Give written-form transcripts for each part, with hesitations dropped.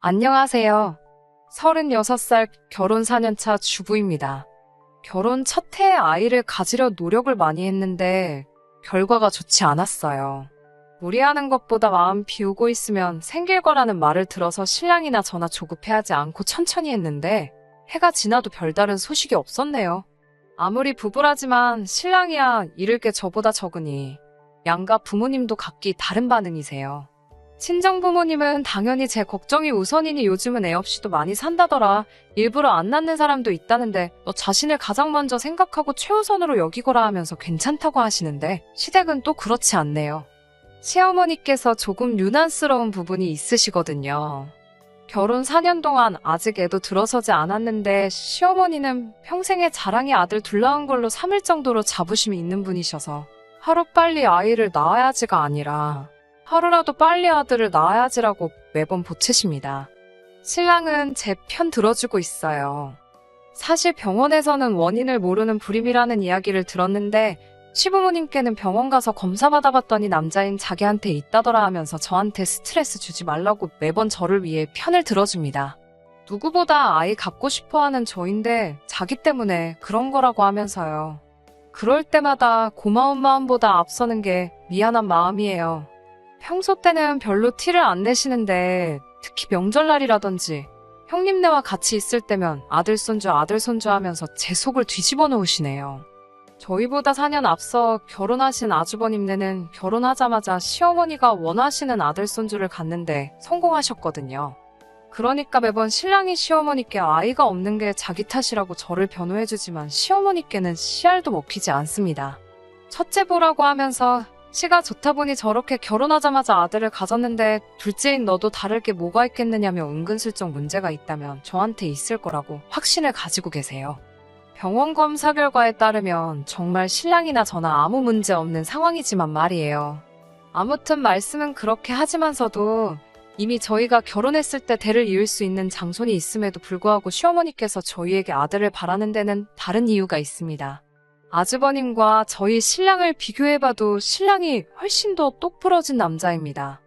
안녕하세요. 36살 결혼 4년차 주부입니다. 결혼 첫 해에 아이를 가지려 노력을 많이 했는데 결과가 좋지 않았어요. 무리하는 것보다 마음 비우고 있으면 생길 거라는 말을 들어서 신랑이나 저나 조급해하지 않고 천천히 했는데 해가 지나도 별다른 소식이 없었네요. 아무리 부부라지만 신랑이야 잃을 게 저보다 적으니 양가 부모님도 각기 다른 반응이세요. 친정 부모님은 당연히 제 걱정이 우선이니 요즘은 애 없이도 많이 산다더라. 일부러 안 낳는 사람도 있다는데 너 자신을 가장 먼저 생각하고 최우선으로 여기거라 하면서 괜찮다고 하시는데 시댁은 또 그렇지 않네요. 시어머니께서 조금 유난스러운 부분이 있으시거든요. 결혼 4년 동안 아직 애도 들어서지 않았는데 시어머니는 평생의 자랑이 아들 둘 낳은 걸로 삼을 정도로 자부심이 있는 분이셔서 하루빨리 아이를 낳아야지가 아니라 하루라도 빨리 아들을 낳아야지라고 매번 보채십니다. 신랑은 제 편 들어주고 있어요. 사실 병원에서는 원인을 모르는 불임이라는 이야기를 들었는데 시부모님께는 병원 가서 검사 받아봤더니 남자인 자기한테 있다더라 하면서 저한테 스트레스 주지 말라고 매번 저를 위해 편을 들어줍니다. 누구보다 아이 갖고 싶어하는 저인데 자기 때문에 그런 거라고 하면서요. 그럴 때마다 고마운 마음보다 앞서는 게 미안한 마음이에요. 평소 때는 별로 티를 안 내시는데 특히 명절날이라든지 형님네와 같이 있을 때면 아들 손주 하면서 제 속을 뒤집어 놓으시네요. 저희보다 4년 앞서 결혼하신 아주버님네는 결혼하자마자 시어머니가 원하시는 아들 손주를 갖는데 성공하셨거든요. 그러니까 매번 신랑이 시어머니께 아이가 없는 게 자기 탓이라고 저를 변호해주지만 시어머니께는 씨알도 먹히지 않습니다. 첫째 보라고 하면서 시가 좋다 보니 저렇게 결혼하자마자 아들을 가졌는데 둘째인 너도 다를 게 뭐가 있겠느냐며 은근슬쩍 문제가 있다면 저한테 있을 거라고 확신을 가지고 계세요. 병원 검사 결과에 따르면 정말 신랑이나 저나 아무 문제 없는 상황이지만 말이에요. 아무튼 말씀은 그렇게 하지만서도 이미 저희가 결혼했을 때 대를 이을 수 있는 장손이 있음에도 불구하고 시어머니께서 저희에게 아들을 바라는 데는 다른 이유가 있습니다. 아주버님과 저희 신랑을 비교해봐도 신랑이 훨씬 더 똑부러진 남자입니다.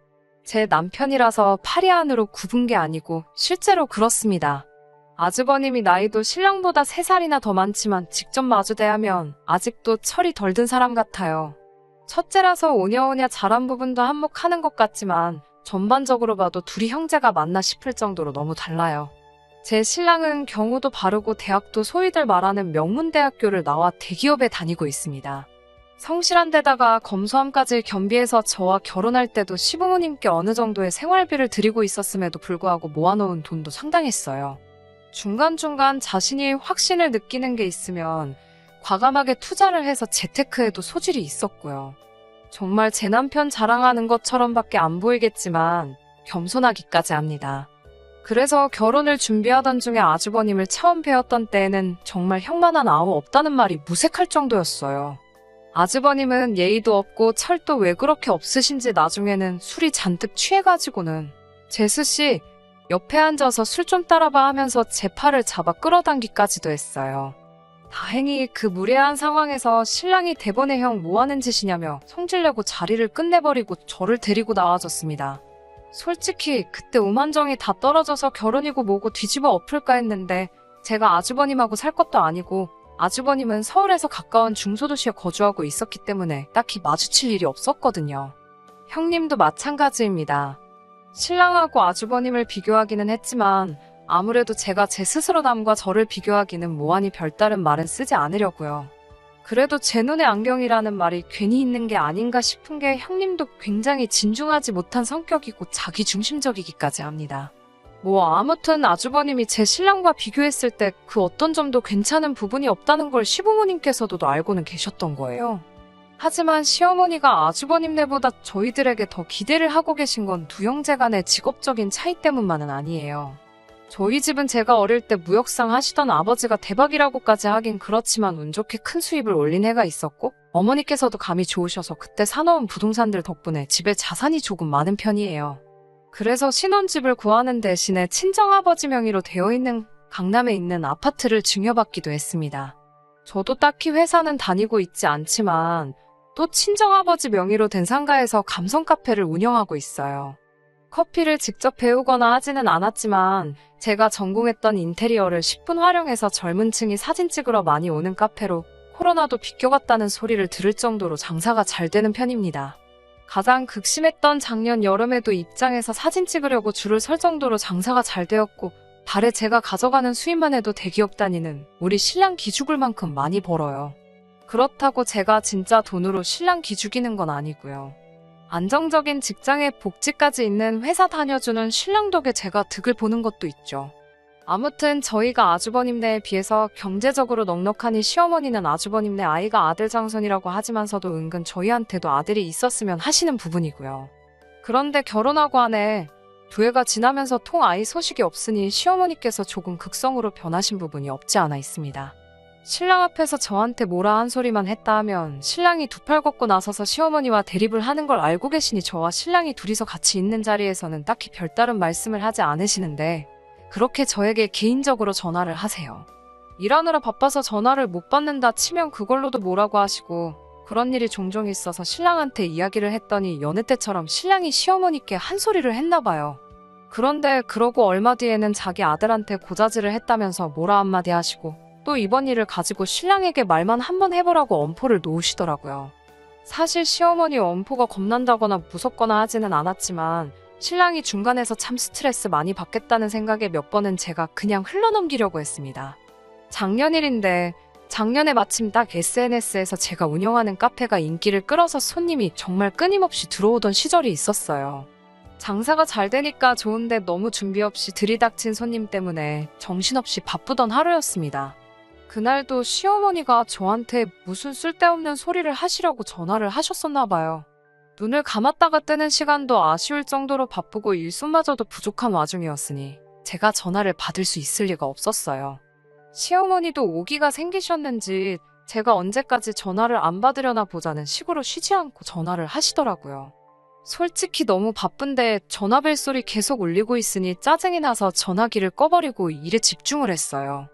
제 남편이라서 파리 안으로 굽은 게 아니고 실제로 그렇습니다. 아주버님이 나이도 신랑보다 3살이나 더 많지만 직접 마주 대하면 아직도 철이 덜 든 사람 같아요. 첫째라서 오냐오냐 잘한 부분도 한몫하는 것 같지만 전반적으로 봐도 둘이 형제가 맞나 싶을 정도로 너무 달라요. 제 신랑은 경우도 바르고 대학도 소위들 말하는 명문대학교를 나와 대기업에 다니고 있습니다. 성실한 데다가 검소함까지 겸비해서 저와 결혼할 때도 시부모님께 어느 정도의 생활비를 드리고 있었음에도 불구하고 모아놓은 돈도 상당했어요. 중간중간 자신이 확신을 느끼는 게 있으면 과감하게 투자를 해서 재테크에도 소질이 있었고요. 정말 제 남편 자랑하는 것처럼밖에 안 보이겠지만 겸손하기까지 합니다. 그래서 결혼을 준비하던 중에 아주버님을 처음 뵈었던 때에는 정말 형만한 아우 없다는 말이 무색할 정도였어요. 아주버님은 예의도 없고 철도 왜 그렇게 없으신지 나중에는 술이 잔뜩 취해가지고는 재수씨 옆에 앉아서 술 좀 따라봐 하면서 제 팔을 잡아 끌어당기까지도 했어요. 다행히 그 무례한 상황에서 신랑이 대번에 형 뭐하는 짓이냐며 성질내고 자리를 끝내버리고 저를 데리고 나와줬습니다. 솔직히 그때 오만정이 다 떨어져서 결혼이고 뭐고 뒤집어 엎을까 했는데 제가 아주버님하고 살 것도 아니고 아주버님은 서울에서 가까운 중소도시에 거주하고 있었기 때문에 딱히 마주칠 일이 없었거든요. 형님도 마찬가지입니다. 신랑하고 아주버님을 비교하기는 했지만 아무래도 제가 제 스스로 남과 저를 비교하기는 뭐하니 별다른 말은 쓰지 않으려고요. 그래도 제 눈에 안경이라는 말이 괜히 있는 게 아닌가 싶은 게 형님도 굉장히 진중하지 못한 성격이고 자기중심적이기까지 합니다. 뭐 아무튼 아주버님이 제 신랑과 비교했을 때 그 어떤 점도 괜찮은 부분이 없다는 걸 시부모님께서도 알고는 계셨던 거예요. 하지만 시어머니가 아주버님네보다 저희들에게 더 기대를 하고 계신 건 두 형제 간의 직업적인 차이 때문만은 아니에요. 저희 집은 제가 어릴 때 무역상 하시던 아버지가 대박이라고까지 하긴 그렇지만 운 좋게 큰 수입을 올린 해가 있었고 어머니께서도 감이 좋으셔서 그때 사놓은 부동산들 덕분에 집에 자산이 조금 많은 편이에요. 그래서 신혼집을 구하는 대신에 친정아버지 명의로 되어 있는 강남에 있는 아파트를 증여받기도 했습니다. 저도 딱히 회사는 다니고 있지 않지만 또 친정아버지 명의로 된 상가에서 감성 카페를 운영하고 있어요. 커피를 직접 배우거나 하지는 않았지만 제가 전공했던 인테리어를 10분 활용해서 젊은 층이 사진 찍으러 많이 오는 카페로 코로나도 비껴갔다는 소리를 들을 정도로 장사가 잘 되는 편입니다. 가장 극심했던 작년 여름에도 입장에서 사진 찍으려고 줄을 설 정도로 장사가 잘 되었고 달에 제가 가져가는 수입만 해도 대기업 다니는 우리 신랑 기죽을 만큼 많이 벌어요. 그렇다고 제가 진짜 돈으로 신랑 기죽이는 건 아니고요. 안정적인 직장에 복지까지 있는 회사 다녀주는 신랑 덕에 제가 득을 보는 것도 있죠. 아무튼 저희가 아주버님네에 비해서 경제적으로 넉넉하니 시어머니는 아주버님네 아이가 아들 장손이라고 하지만서도 은근 저희한테도 아들이 있었으면 하시는 부분이고요. 그런데 결혼하고 한 해, 두 해가 지나면서 통 아이 소식이 없으니 시어머니께서 조금 극성으로 변하신 부분이 없지 않아 있습니다. 신랑 앞에서 저한테 뭐라 한 소리만 했다 하면 신랑이 두 팔 걷고 나서서 시어머니와 대립을 하는 걸 알고 계시니 저와 신랑이 둘이서 같이 있는 자리에서는 딱히 별다른 말씀을 하지 않으시는데 그렇게 저에게 개인적으로 전화를 하세요. 일하느라 바빠서 전화를 못 받는다 치면 그걸로도 뭐라고 하시고 그런 일이 종종 있어서 신랑한테 이야기를 했더니 여느 때처럼 신랑이 시어머니께 한 소리를 했나 봐요. 그런데 그러고 얼마 뒤에는 자기 아들한테 고자질을 했다면서 뭐라 한마디 하시고 또 이번 일을 가지고 신랑에게 말만 한번 해보라고 엄포를 놓으시더라고요. 사실 시어머니 엄포가 겁난다거나 무섭거나 하지는 않았지만 신랑이 중간에서 참 스트레스 많이 받겠다는 생각에 몇 번은 제가 그냥 흘러넘기려고 했습니다. 작년 일인데 작년에 마침 딱 SNS에서 제가 운영하는 카페가 인기를 끌어서 손님이 정말 끊임없이 들어오던 시절이 있었어요. 장사가 잘 되니까 좋은데 너무 준비 없이 들이닥친 손님 때문에 정신없이 바쁘던 하루였습니다. 그날도 시어머니가 저한테 무슨 쓸데없는 소리를 하시려고 전화를 하셨었나 봐요. 눈을 감았다가 뜨는 시간도 아쉬울 정도로 바쁘고 일손마저도 부족한 와중이었으니 제가 전화를 받을 수 있을 리가 없었어요. 시어머니도 오기가 생기셨는지 제가 언제까지 전화를 안 받으려나 보자는 식으로 쉬지 않고 전화를 하시더라고요. 솔직히 너무 바쁜데 전화벨 소리 계속 울리고 있으니 짜증이 나서 전화기를 꺼버리고 일에 집중을 했어요.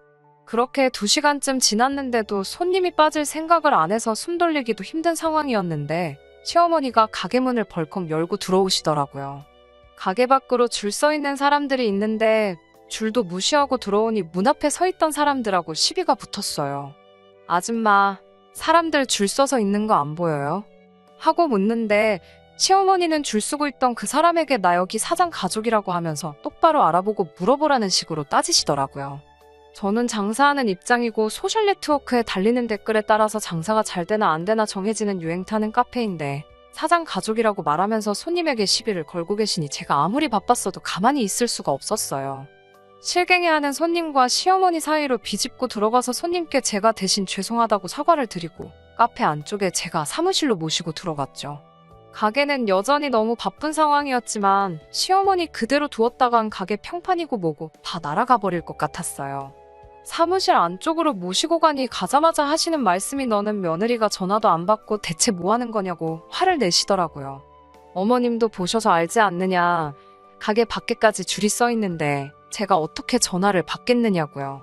그렇게 2시간쯤 지났는데도 손님이 빠질 생각을 안 해서 숨 돌리기도 힘든 상황이었는데 시어머니가 가게 문을 벌컥 열고 들어오시더라고요. 가게 밖으로 줄 서 있는 사람들이 있는데 줄도 무시하고 들어오니 문 앞에 서 있던 사람들하고 시비가 붙었어요. 아줌마, 사람들 줄 서서 있는 거 안 보여요? 하고 묻는데 시어머니는 줄 서고 있던 그 사람에게 나 여기 사장 가족이라고 하면서 똑바로 알아보고 물어보라는 식으로 따지시더라고요. 저는 장사하는 입장이고 소셜 네트워크에 달리는 댓글에 따라서 장사가 잘 되나 안 되나 정해지는 유행 타는 카페인데 사장 가족이라고 말하면서 손님에게 시비를 걸고 계시니 제가 아무리 바빴어도 가만히 있을 수가 없었어요. 실갱이하는 손님과 시어머니 사이로 비집고 들어가서 손님께 제가 대신 죄송하다고 사과를 드리고 카페 안쪽에 제가 사무실로 모시고 들어갔죠. 가게는 여전히 너무 바쁜 상황이었지만 시어머니 그대로 두었다간 가게 평판이고 뭐고 다 날아가 버릴 것 같았어요. 사무실 안쪽으로 모시고 가니 가자마자 하시는 말씀이 너는 며느리가 전화도 안 받고 대체 뭐 하는 거냐고 화를 내시더라고요. 어머님도 보셔서 알지 않느냐. 가게 밖에까지 줄이 서 있는데 제가 어떻게 전화를 받겠느냐고요.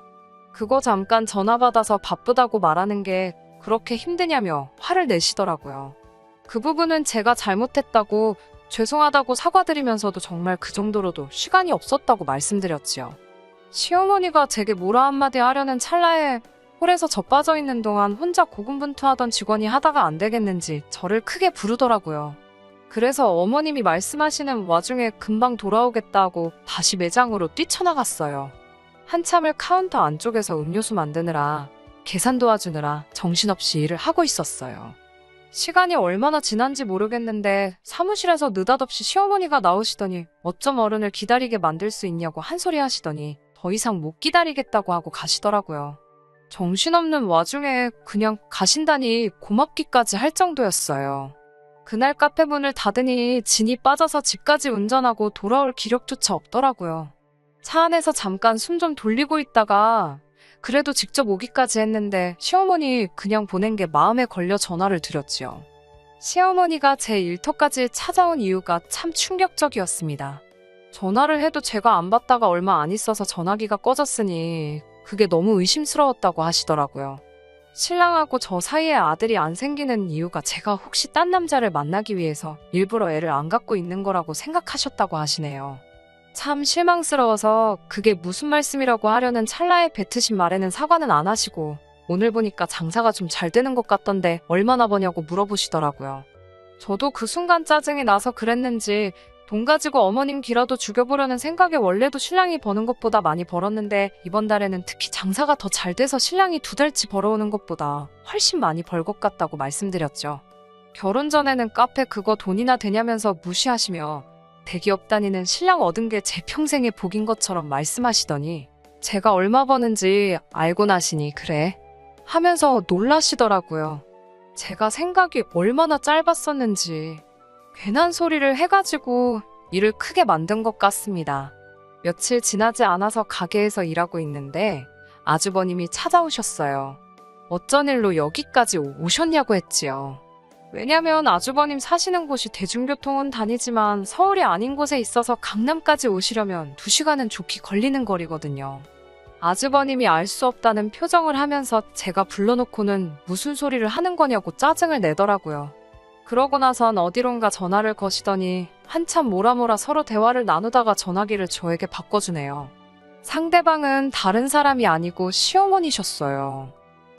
그거 잠깐 전화 받아서 바쁘다고 말하는 게 그렇게 힘드냐며 화를 내시더라고요. 그 부분은 제가 잘못했다고 죄송하다고 사과드리면서도 정말 그 정도로도 시간이 없었다고 말씀드렸지요. 시어머니가 제게 뭐라 한마디 하려는 찰나에 홀에서 저 빠져있는 동안 혼자 고군분투하던 직원이 하다가 안 되겠는지 저를 크게 부르더라고요. 그래서 어머님이 말씀하시는 와중에 금방 돌아오겠다고 다시 매장으로 뛰쳐나갔어요. 한참을 카운터 안쪽에서 음료수 만드느라 계산 도와주느라 정신없이 일을 하고 있었어요. 시간이 얼마나 지난지 모르겠는데 사무실에서 느닷없이 시어머니가 나오시더니 어쩜 어른을 기다리게 만들 수 있냐고 한 소리 하시더니 더 이상 못 기다리겠다고 하고 가시더라고요. 정신없는 와중에 그냥 가신다니 고맙기까지 할 정도였어요. 그날 카페 문을 닫으니 진이 빠져서 집까지 운전하고 돌아올 기력조차 없더라고요. 차 안에서 잠깐 숨 좀 돌리고 있다가 그래도 직접 오기까지 했는데 시어머니 그냥 보낸 게 마음에 걸려 전화를 드렸지요. 시어머니가 제 일터까지 찾아온 이유가 참 충격적이었습니다. 전화를 해도 제가 안 받다가 얼마 안 있어서 전화기가 꺼졌으니 그게 너무 의심스러웠다고 하시더라고요. 신랑하고 저 사이에 아들이 안 생기는 이유가 제가 혹시 딴 남자를 만나기 위해서 일부러 애를 안 갖고 있는 거라고 생각하셨다고 하시네요. 참 실망스러워서 그게 무슨 말씀이라고 하려는 찰나에 뱉으신 말에는 사과는 안 하시고 오늘 보니까 장사가 좀 잘 되는 것 같던데 얼마나 버냐고 물어보시더라고요. 저도 그 순간 짜증이 나서 그랬는지 돈 가지고 어머님 기라도 죽여보려는 생각에 원래도 신랑이 버는 것보다 많이 벌었는데 이번 달에는 특히 장사가 더 잘 돼서 신랑이 2달치 벌어오는 것보다 훨씬 많이 벌 것 같다고 말씀드렸죠. 결혼 전에는 카페 그거 돈이나 되냐면서 무시하시며 대기업 다니는 신랑 얻은 게 제 평생의 복인 것처럼 말씀하시더니 제가 얼마 버는지 알고 나시니 그래 하면서 놀라시더라고요. 제가 생각이 얼마나 짧았었는지 괜한 소리를 해가지고 일을 크게 만든 것 같습니다. 며칠 지나지 않아서 가게에서 일하고 있는데 아주버님이 찾아오셨어요. 어쩐 일로 여기까지 오셨냐고 했지요. 왜냐면 아주버님 사시는 곳이 대중교통은 다니지만 서울이 아닌 곳에 있어서 강남까지 오시려면 2시간은 좋게 걸리는 거리거든요. 아주버님이 알 수 없다는 표정을 하면서 제가 불러놓고는 무슨 소리를 하는 거냐고 짜증을 내더라고요. 그러고 나선 어디론가 전화를 거시더니 한참 뭐라 서로 대화를 나누다가 전화기를 저에게 바꿔주네요. 상대방은 다른 사람이 아니고 시어머니셨어요.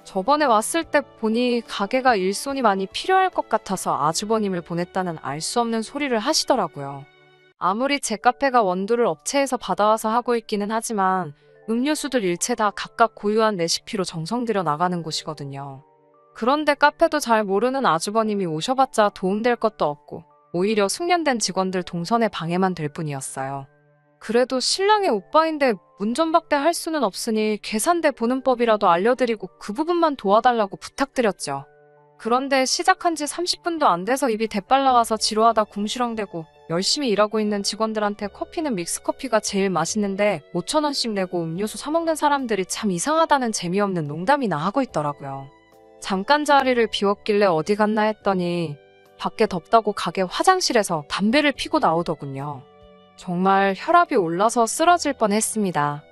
저번에 왔을 때 보니 가게가 일손이 많이 필요할 것 같아서 아주버님을 보냈다는 알 수 없는 소리를 하시더라고요. 아무리 제 카페가 원두를 업체에서 받아와서 하고 있기는 하지만 음료수들 일체 다 각각 고유한 레시피로 정성 들여 나가는 곳이거든요. 그런데 카페도 잘 모르는 아주버님이 오셔봤자 도움될 것도 없고 오히려 숙련된 직원들 동선에 방해만 될 뿐이었어요. 그래도 신랑의 오빠인데 문전박대 할 수는 없으니 계산대 보는 법이라도 알려드리고 그 부분만 도와달라고 부탁드렸죠. 그런데 시작한 지 30분도 안 돼서 입이 대빨 나와서 지루하다 궁시렁대고 열심히 일하고 있는 직원들한테 커피는 믹스커피가 제일 맛있는데 5,000원씩 내고 음료수 사 먹는 사람들이 참 이상하다는 재미없는 농담이나 하고 있더라고요. 잠깐 자리를 비웠길래 어디 갔나 했더니 밖에 덥다고 가게 화장실에서 담배를 피고 나오더군요. 정말 혈압이 올라서 쓰러질 뻔했습니다.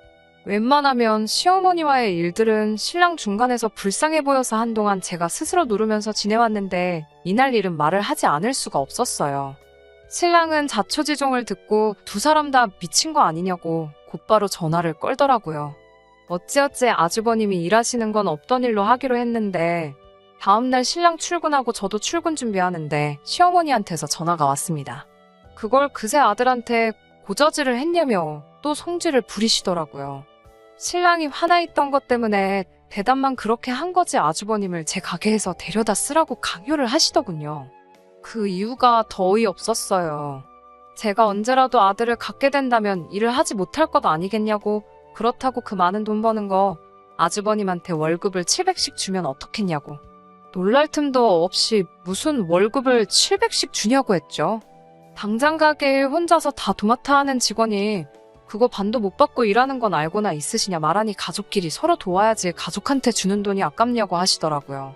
웬만하면 시어머니와의 일들은 신랑 중간에서 불쌍해 보여서 한동안 제가 스스로 누르면서 지내왔는데 이날 일은 말을 하지 않을 수가 없었어요. 신랑은 자초지종을 듣고 두 사람 다 미친 거 아니냐고 곧바로 전화를 걸더라고요. 어찌어찌 아주버님이 일하시는 건 없던 일로 하기로 했는데 다음날 신랑 출근하고 저도 출근 준비하는데 시어머니한테서 전화가 왔습니다. 그걸 그새 아들한테 고저지를 했냐며 또 성질을 부리시더라고요. 신랑이 화나 있던 것 때문에 대답만 그렇게 한 거지 아주버님을 제 가게에서 데려다 쓰라고 강요를 하시더군요. 그 이유가 더 어이없었어요. 제가 언제라도 아들을 갖게 된다면 일을 하지 못할 것 아니겠냐고 그렇다고 그 많은 돈 버는 거 아주버님한테 월급을 700씩 주면 어떻겠냐고. 놀랄 틈도 없이 무슨 월급을 700씩 주냐고 했죠. 당장 가게에 혼자서 다 도맡아 하는 직원이 그거 반도 못 받고 일하는 건 알고나 있으시냐 말하니 가족끼리 서로 도와야지 가족한테 주는 돈이 아깝냐고 하시더라고요.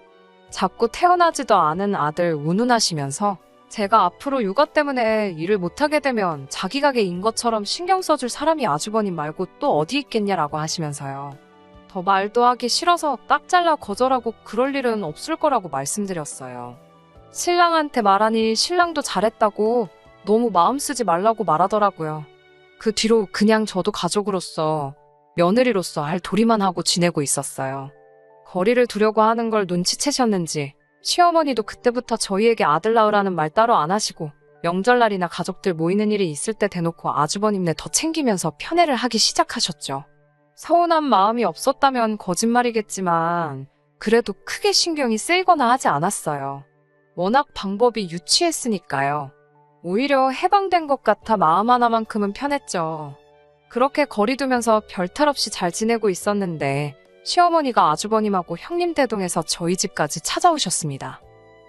자꾸 태어나지도 않은 아들 운운하시면서 제가 앞으로 육아 때문에 일을 못하게 되면 자기 가게인 것처럼 신경 써줄 사람이 아주버님 말고 또 어디 있겠냐라고 하시면서요. 더 말도 하기 싫어서 딱 잘라 거절하고 그럴 일은 없을 거라고 말씀드렸어요. 신랑한테 말하니 신랑도 잘했다고 너무 마음 쓰지 말라고 말하더라고요. 그 뒤로 그냥 저도 가족으로서 며느리로서 할 도리만 하고 지내고 있었어요. 거리를 두려고 하는 걸 눈치채셨는지 시어머니도 그때부터 저희에게 아들 낳으라는 말 따로 안 하시고 명절날이나 가족들 모이는 일이 있을 때 대놓고 아주버님네 더 챙기면서 편애를 하기 시작하셨죠. 서운한 마음이 없었다면 거짓말이겠지만 그래도 크게 신경이 쓰이거나 하지 않았어요. 워낙 방법이 유치했으니까요. 오히려 해방된 것 같아 마음 하나만큼은 편했죠. 그렇게 거리 두면서 별탈 없이 잘 지내고 있었는데 시어머니가 아주버님하고 형님 대동해서 저희 집까지 찾아오셨습니다.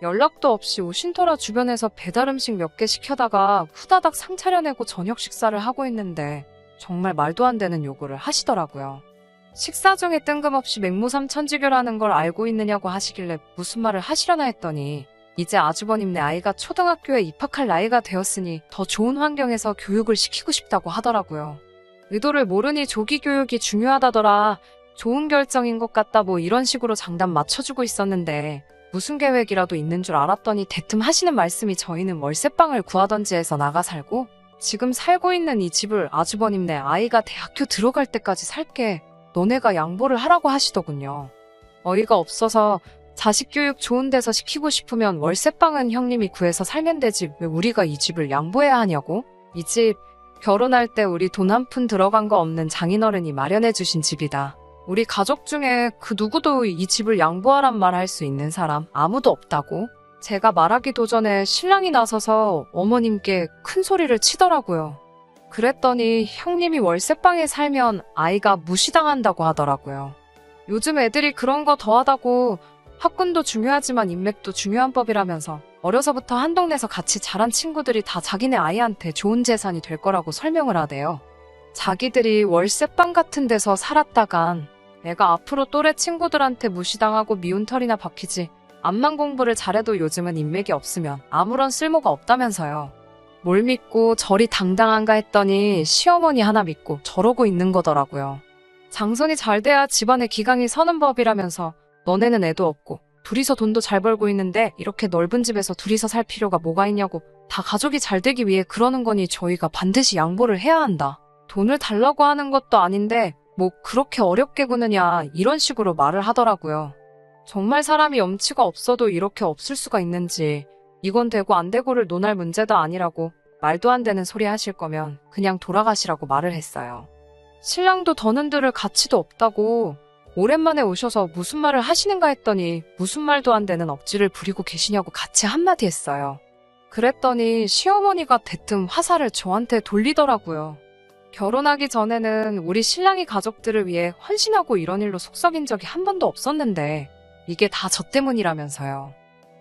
연락도 없이 오신 터라 주변에서 배달음식 몇 개 시켜다가 후다닥 상 차려내고 저녁 식사를 하고 있는데 정말 말도 안 되는 요구를 하시더라고요. 식사 중에 뜬금없이 맹모삼천지교라는 걸 알고 있느냐고 하시길래 무슨 말을 하시려나 했더니 이제 아주버님네 아이가 초등학교에 입학할 나이가 되었으니 더 좋은 환경에서 교육을 시키고 싶다고 하더라고요. 의도를 모르니 조기 교육이 중요하다더라. 좋은 결정인 것 같다 뭐 이런 식으로 장단 맞춰주고 있었는데 무슨 계획이라도 있는 줄 알았더니 대뜸 하시는 말씀이 저희는 월세방을 구하던지 해서 나가 살고 지금 살고 있는 이 집을 아주버님네 아이가 대학교 들어갈 때까지 살게 너네가 양보를 하라고 하시더군요. 어이가 없어서 자식 교육 좋은 데서 시키고 싶으면 월세방은 형님이 구해서 살면 되지 왜 우리가 이 집을 양보해야 하냐고? 이 집 결혼할 때 우리 돈 한 푼 들어간 거 없는 장인어른이 마련해 주신 집이다. 우리 가족 중에 그 누구도 이 집을 양보하란 말 할 수 있는 사람 아무도 없다고. 제가 말하기도 전에 신랑이 나서서 어머님께 큰 소리를 치더라고요. 그랬더니 형님이 월세방에 살면 아이가 무시당한다고 하더라고요. 요즘 애들이 그런 거 더하다고 학군도 중요하지만 인맥도 중요한 법이라면서 어려서부터 한 동네에서 같이 자란 친구들이 다 자기네 아이한테 좋은 재산이 될 거라고 설명을 하대요. 자기들이 월세방 같은 데서 살았다간 내가 앞으로 또래 친구들한테 무시당하고 미운 털이나 박히지 암만 공부를 잘해도 요즘은 인맥이 없으면 아무런 쓸모가 없다면서요. 뭘 믿고 저리 당당한가 했더니 시어머니 하나 믿고 저러고 있는 거더라고요. 장손이 잘 돼야 집안에 기강이 서는 법이라면서 너네는 애도 없고 둘이서 돈도 잘 벌고 있는데 이렇게 넓은 집에서 둘이서 살 필요가 뭐가 있냐고 다 가족이 잘 되기 위해 그러는 거니 저희가 반드시 양보를 해야 한다. 돈을 달라고 하는 것도 아닌데 뭐 그렇게 어렵게 구느냐 이런 식으로 말을 하더라고요. 정말 사람이 염치가 없어도 이렇게 없을 수가 있는지 이건 되고 안 되고를 논할 문제도 아니라고 말도 안 되는 소리 하실 거면 그냥 돌아가시라고 말을 했어요. 신랑도 더는 들을 가치도 없다고 오랜만에 오셔서 무슨 말을 하시는가 했더니 무슨 말도 안 되는 억지를 부리고 계시냐고 같이 한마디 했어요. 그랬더니 시어머니가 대뜸 화살을 저한테 돌리더라고요. 결혼하기 전에는 우리 신랑이 가족들을 위해 헌신하고 이런 일로 속썩인 적이 한 번도 없었는데 이게 다 저 때문이라면서요.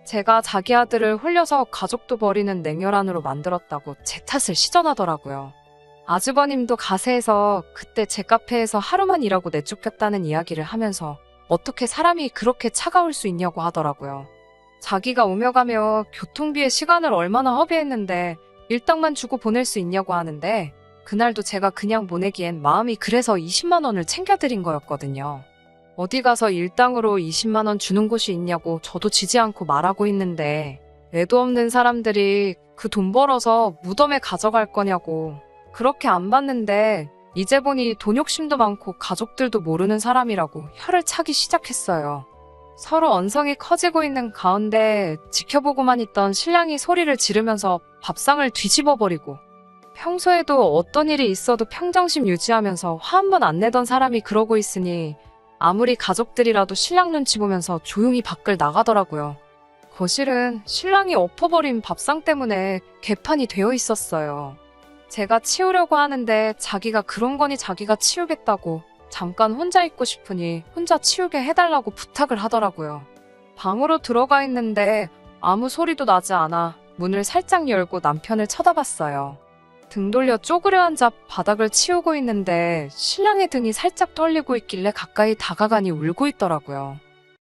제가 자기 아들을 홀려서 가족도 버리는 냉혈한으로 만들었다고 제 탓을 시전하더라고요. 아주버님도 가세해서 그때 제 카페에서 하루만 일하고 내쫓겼다는 이야기를 하면서 어떻게 사람이 그렇게 차가울 수 있냐고 하더라고요. 자기가 오며 가며 교통비에 시간을 얼마나 허비했는데 일당만 주고 보낼 수 있냐고 하는데 그날도 제가 그냥 보내기엔 마음이 그래서 20만 원을 챙겨드린 거였거든요. 어디 가서 일당으로 20만 원 주는 곳이 있냐고 저도 지지 않고 말하고 있는데 애도 없는 사람들이 그 돈 벌어서 무덤에 가져갈 거냐고 그렇게 안 받는데 이제 보니 돈 욕심도 많고 가족들도 모르는 사람이라고 혀를 차기 시작했어요. 서로 언성이 커지고 있는 가운데 지켜보고만 있던 신랑이 소리를 지르면서 밥상을 뒤집어버리고 평소에도 어떤 일이 있어도 평정심 유지하면서 화 한 번 안 내던 사람이 그러고 있으니 아무리 가족들이라도 신랑 눈치 보면서 조용히 밖을 나가더라고요. 거실은 신랑이 엎어버린 밥상 때문에 개판이 되어 있었어요. 제가 치우려고 하는데 자기가 그런 거니 자기가 치우겠다고 잠깐 혼자 있고 싶으니 혼자 치우게 해달라고 부탁을 하더라고요. 방으로 들어가 있는데 아무 소리도 나지 않아 문을 살짝 열고 남편을 쳐다봤어요. 등 돌려 쪼그려 앉아 바닥을 치우고 있는데 신랑의 등이 살짝 떨리고 있길래 가까이 다가가니 울고 있더라고요.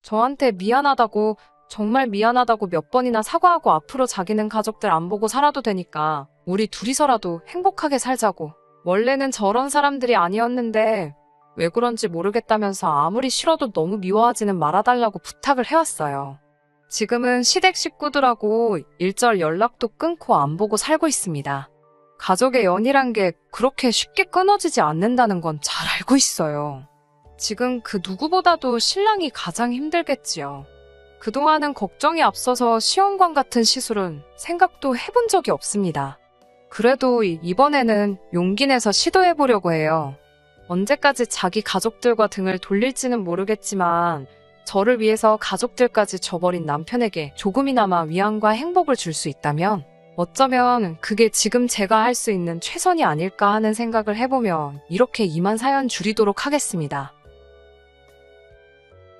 저한테 미안하다고 정말 미안하다고 몇 번이나 사과하고 앞으로 자기는 가족들 안 보고 살아도 되니까 우리 둘이서라도 행복하게 살자고 원래는 저런 사람들이 아니었는데 왜 그런지 모르겠다면서 아무리 싫어도 너무 미워하지는 말아달라고 부탁을 해왔어요. 지금은 시댁 식구들하고 일절 연락도 끊고 안 보고 살고 있습니다. 가족의 연이란 게 그렇게 쉽게 끊어지지 않는다는 건 잘 알고 있어요. 지금 그 누구보다도 신랑이 가장 힘들겠지요. 그동안은 걱정이 앞서서 시험관 같은 시술은 생각도 해본 적이 없습니다. 그래도 이번에는 용기 내서 시도해보려고 해요. 언제까지 자기 가족들과 등을 돌릴지는 모르겠지만 저를 위해서 가족들까지 저버린 남편에게 조금이나마 위안과 행복을 줄 수 있다면 어쩌면 그게 지금 제가 할 수 있는 최선이 아닐까 하는 생각을 해보며 이렇게 이만 사연 줄이도록 하겠습니다.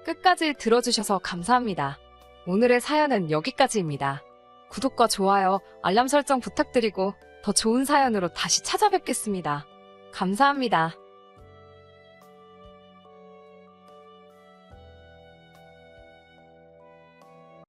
끝까지 들어주셔서 감사합니다. 오늘의 사연은 여기까지입니다. 구독과 좋아요, 알람 설정 부탁드리고 더 좋은 사연으로 다시 찾아뵙겠습니다. 감사합니다.